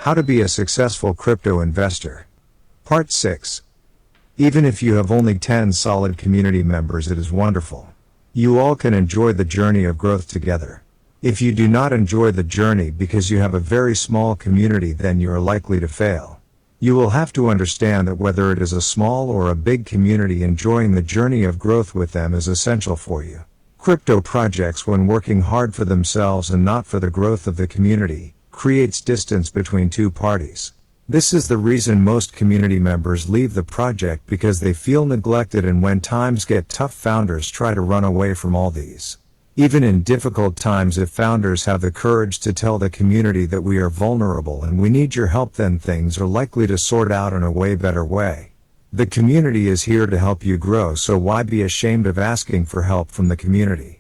How to be a successful crypto investor. Part 6. Even if you have only 10 solid community members, it is wonderful. You all can enjoy the journey of growth together. If you do not enjoy the journey because you have a very small community, then you are likely to fail. You will have to understand that whether it is a small or a big community, enjoying the journey of growth with them is essential for you. Crypto projects, when working hard for themselves and not for the growth of the community, creates distance between two parties. This is the reason most community members leave the project, because they feel neglected, and when times get tough, founders try to run away from all these. Even in difficult times, if founders have the courage to tell the community that we are vulnerable and we need your help, then things are likely to sort out in a way better way. The community is here to help you grow, so why be ashamed of asking for help from the community?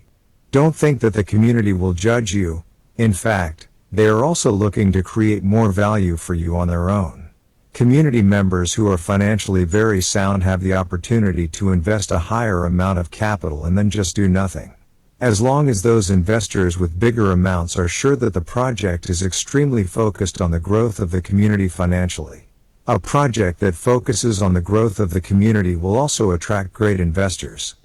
Don't think that the community will judge you. In fact, they are also looking to create more value for you on their own. Community members who are financially very sound have the opportunity to invest a higher amount of capital and then just do nothing. As long as those investors with bigger amounts are sure that the project is extremely focused on the growth of the community financially. A project that focuses on the growth of the community will also attract great investors.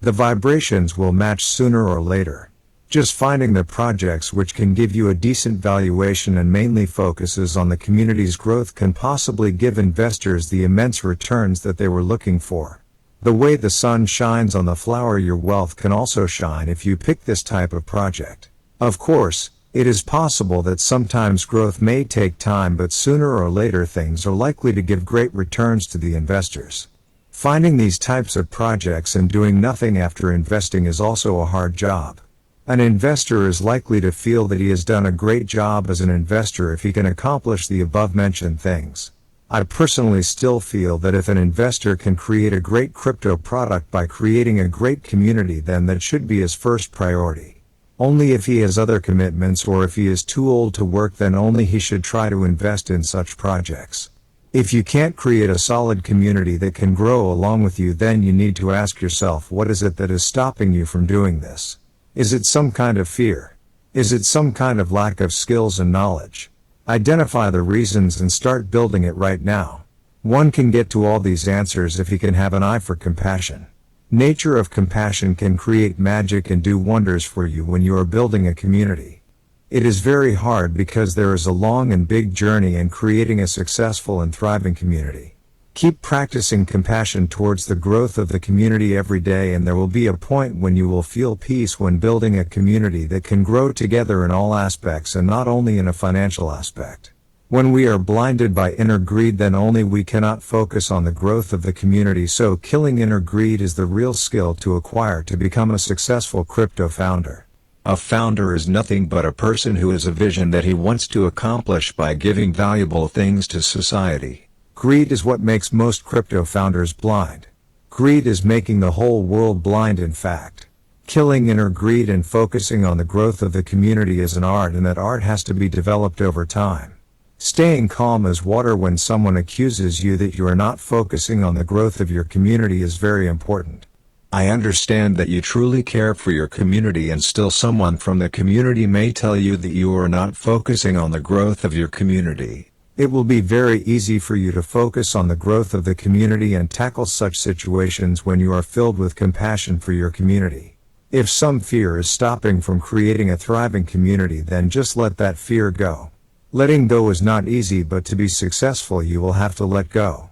The vibrations will match sooner or later. Just finding the projects which can give you a decent valuation and mainly focuses on the community's growth can possibly give investors the immense returns that they were looking for. The way the sun shines on the flower, your wealth can also shine if you pick this type of project. Of course, it is possible that sometimes growth may take time, but sooner or later things are likely to give great returns to the investors. Finding these types of projects and doing nothing after investing is also a hard job. An investor is likely to feel that he has done a great job as an investor if he can accomplish the above-mentioned things. I personally still feel that if an investor can create a great crypto product by creating a great community, then that should be his first priority. Only if he has other commitments or if he is too old to work, then only he should try to invest in such projects. If you can't create a solid community that can grow along with you, then you need to ask yourself, what is it that is stopping you from doing this? Is it some kind of fear? Is it some kind of lack of skills and knowledge? Identify the reasons and start building it right now. One can get to all these answers if he can have an eye for compassion. Nature of compassion can create magic and do wonders for you when you are building a community. It is very hard because there is a long and big journey in creating a successful and thriving community. Keep practicing compassion towards the growth of the community every day, and there will be a point when you will feel peace when building a community that can grow together in all aspects and not only in a financial aspect. When we are blinded by inner greed, then only we cannot focus on the growth of the community, so killing inner greed is the real skill to acquire to become a successful crypto founder. A founder is nothing but a person who has a vision that he wants to accomplish by giving valuable things to society. Greed is what makes most crypto founders blind. Greed is making the whole world blind, in fact. Killing inner greed and focusing on the growth of the community is an art, and that art has to be developed over time. Staying calm as water when someone accuses you that you are not focusing on the growth of your community is very important. I understand that you truly care for your community, and still someone from the community may tell you that you are not focusing on the growth of your community. It will be very easy for you to focus on the growth of the community and tackle such situations when you are filled with compassion for your community. If some fear is stopping from creating a thriving community, then just let that fear go. Letting go is not easy, but to be successful you will have to let go.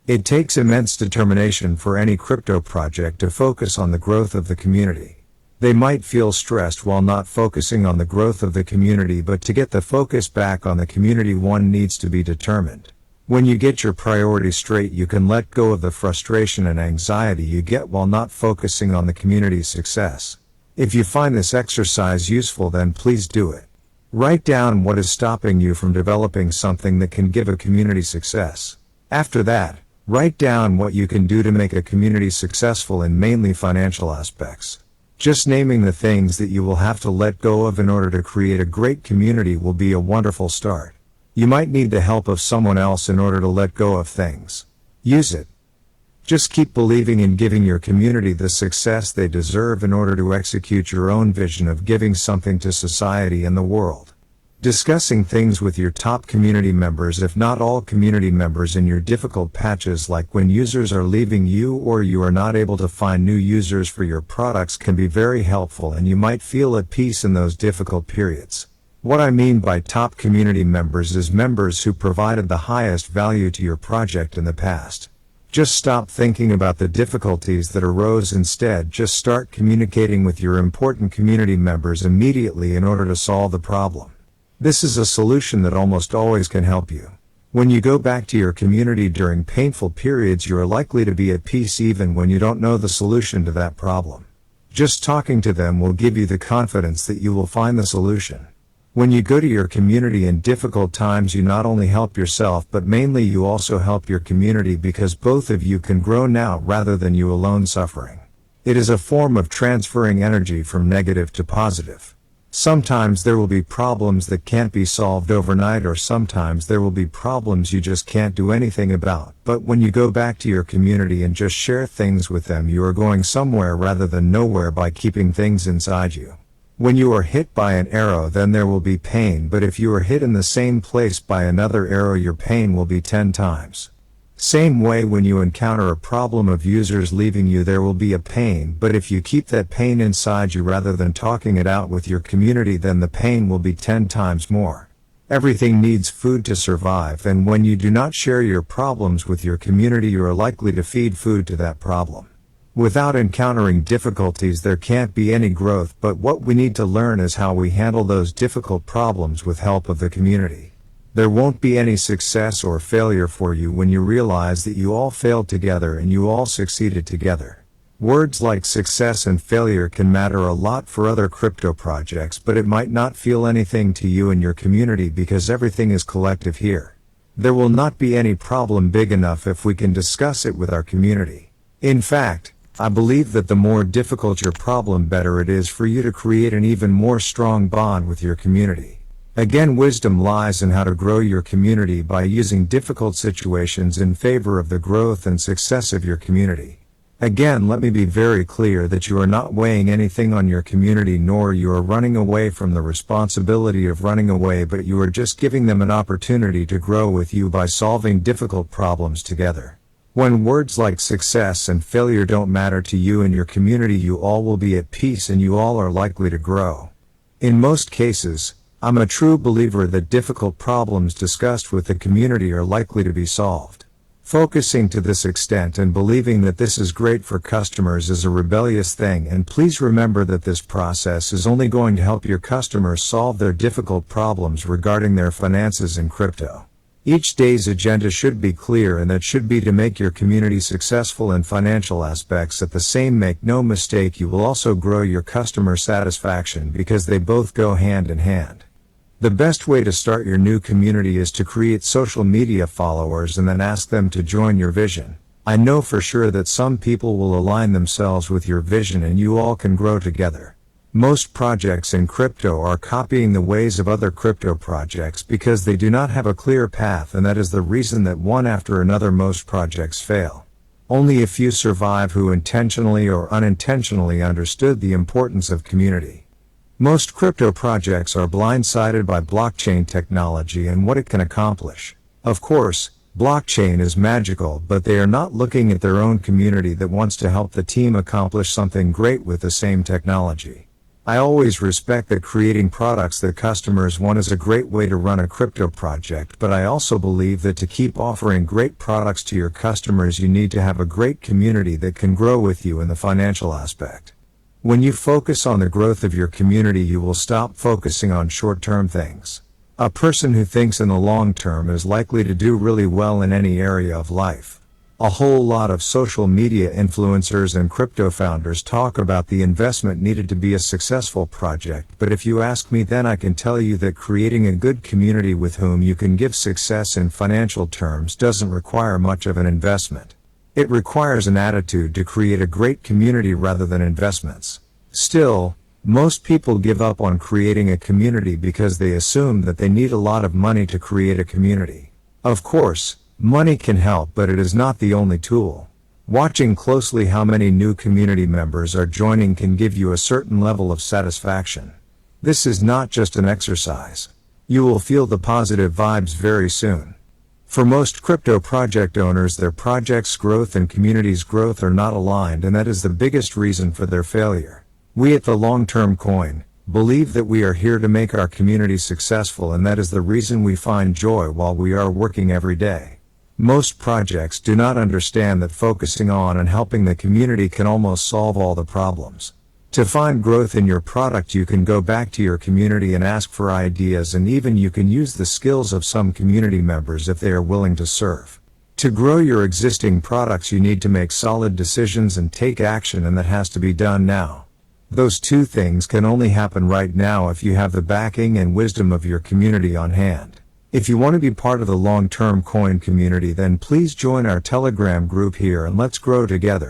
It takes immense determination for any crypto project to focus on the growth of the community. They might feel stressed while not focusing on the growth of the community, but to get the focus back on the community, one needs to be determined. When you get your priorities straight, you can let go of the frustration and anxiety you get while not focusing on the community's success. If you find this exercise useful, then please do it. Write down what is stopping you from developing something that can give a community success. After that, write down what you can do to make a community successful in mainly financial aspects. Just naming the things that you will have to let go of in order to create a great community will be a wonderful start. You might need the help of someone else in order to let go of things. Use it. Just keep believing in giving your community the success they deserve in order to execute your own vision of giving something to society and the world. Discussing things with your top community members, if not all community members, in your difficult patches, like when users are leaving you or you are not able to find new users for your products, can be very helpful, and you might feel at peace in those difficult periods. What I mean by top community members is members who provided the highest value to your project in the past. Just stop thinking about the difficulties that arose. Instead, just start communicating with your important community members immediately in order to solve the problem. This is a solution that almost always can help you. When you go back to your community during painful periods, you are likely to be at peace even when you don't know the solution to that problem. Just talking to them will give you the confidence that you will find the solution. When you go to your community in difficult times, you not only help yourself, but mainly you also help your community, because both of you can grow now rather than you alone suffering. It is a form of transferring energy from negative to positive. Sometimes there will be problems that can't be solved overnight, or sometimes there will be problems you just can't do anything about. But when you go back to your community and just share things with them, you are going somewhere rather than nowhere by keeping things inside you. When you are hit by an arrow, then there will be pain, but if you are hit in the same place by another arrow, your pain will be 10 times. Same way, when you encounter a problem of users leaving you, there will be a pain, but if you keep that pain inside you rather than talking it out with your community, then the pain will be 10 times more. Everything needs food to survive, and when you do not share your problems with your community, you are likely to feed food to that problem. Without encountering difficulties, there can't be any growth, but what we need to learn is how we handle those difficult problems with help of the community. There won't be any success or failure for you when you realize that you all failed together and you all succeeded together. Words like success and failure can matter a lot for other crypto projects, but it might not feel anything to you and your community because everything is collective here. There will not be any problem big enough if we can discuss it with our community. In fact, I believe that the more difficult your problem, better it is for you to create an even more strong bond with your community. Again, wisdom lies in how to grow your community by using difficult situations in favor of the growth and success of your community. Again, let me be very clear that you are not weighing anything on your community, nor you are running away from the responsibility of running away, but you are just giving them an opportunity to grow with you by solving difficult problems together. When words like success and failure don't matter to you and your community, you all will be at peace and you all are likely to grow. In most cases, I'm a true believer that difficult problems discussed with the community are likely to be solved. Focusing to this extent and believing that this is great for customers is a rebellious thing, and please remember that this process is only going to help your customers solve their difficult problems regarding their finances in crypto. Each day's agenda should be clear, and that should be to make your community successful in financial aspects. At the same, make no mistake, you will also grow your customer satisfaction because they both go hand in hand. The best way to start your new community is to create social media followers and then ask them to join your vision. I know for sure that some people will align themselves with your vision and you all can grow together. Most projects in crypto are copying the ways of other crypto projects because they do not have a clear path, and that is the reason that one after another most projects fail. Only a few survive who intentionally or unintentionally understood the importance of community. Most crypto projects are blindsided by blockchain technology and what it can accomplish. Of course, blockchain is magical, but they are not looking at their own community that wants to help the team accomplish something great with the same technology. I always respect that creating products that customers want is a great way to run a crypto project, but I also believe that to keep offering great products to your customers, you need to have a great community that can grow with you in the financial aspect. When you focus on the growth of your community, you will stop focusing on short-term things. A person who thinks in the long term is likely to do really well in any area of life. A whole lot of social media influencers and crypto founders talk about the investment needed to be a successful project, but if you ask me, then I can tell you that creating a good community with whom you can give success in financial terms doesn't require much of an investment. It requires an attitude to create a great community rather than investments. Still, most people give up on creating a community because they assume that they need a lot of money to create a community. Of course, money can help, but it is not the only tool. Watching closely how many new community members are joining can give you a certain level of satisfaction. This is not just an exercise. You will feel the positive vibes very soon. For most crypto project owners, their project's growth and community's growth are not aligned, and that is the biggest reason for their failure. We at the Long-Term Coin believe that we are here to make our community successful, and that is the reason we find joy while we are working every day. Most projects do not understand that focusing on and helping the community can almost solve all the problems. To find growth in your product, you can go back to your community and ask for ideas, and even you can use the skills of some community members if they are willing to serve. To grow your existing products, you need to make solid decisions and take action, and that has to be done now. Those two things can only happen right now if you have the backing and wisdom of your community on hand. If you want to be part of the Long-Term Coin community, then please join our Telegram group here and let's grow together.